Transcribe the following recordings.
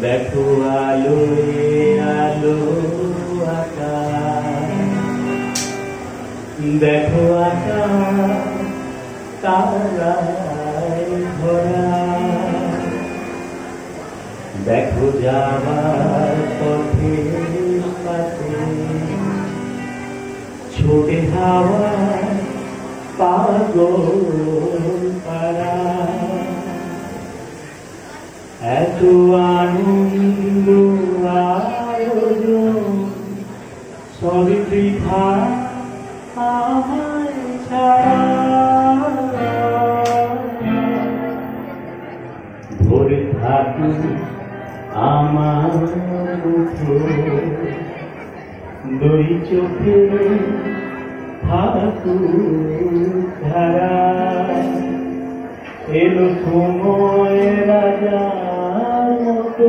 দেখো আলোয় আলো আকাশ, দেখো আকাশ তারায় ভরা, দেখো যাবার পথে পাশে ছোটে হাওয়া পাগল পারা। এত আনন্দ আয়োজন সবই বৃথা আমায় ছাড়া। ভরে থাকুক আমার দুই চোখে থাকুক ধারা। এলো সময় রাজার মতো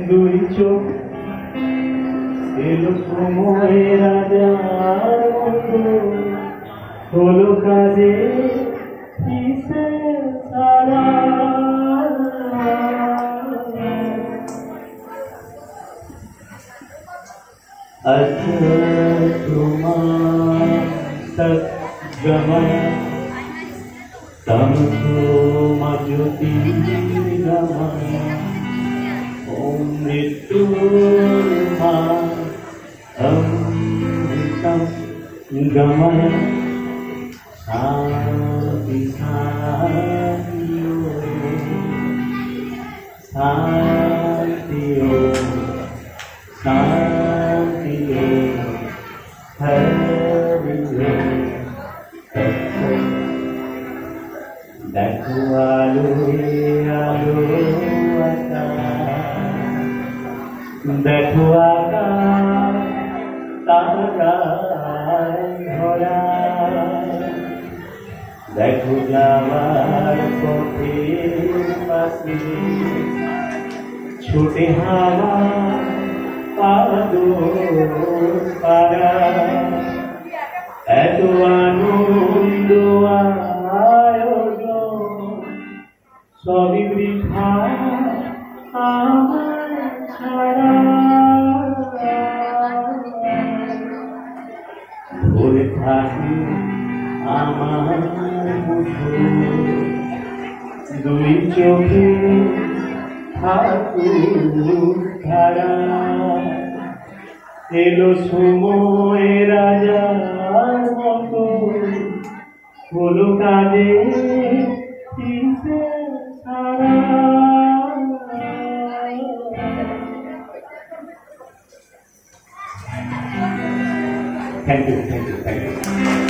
দুই চোখ, এলো সময় রাজার মতো হলো কাজে কিসে সারা। अच्छा तुम्हार तक गमन तमको मज्योति गमन ओम मृत्युर्मा अमृतम गमन शांति शांति शांति शांति देखो आलो आलो आकाश, देखो आकाश ताराय भरा, देखो যাওয়ার পথে পাশে ছোটে হাওয়া পাগল পারা। এত আনন্দ আয়োজন সবই বৃথা আমায় ছাড়া। ভরে থাকি আমার দুই চোখে থাকুক ধারা। এলো সময় রাজার মতো হলো কাজে কিসে সারা। Thank you, thank you, thank you.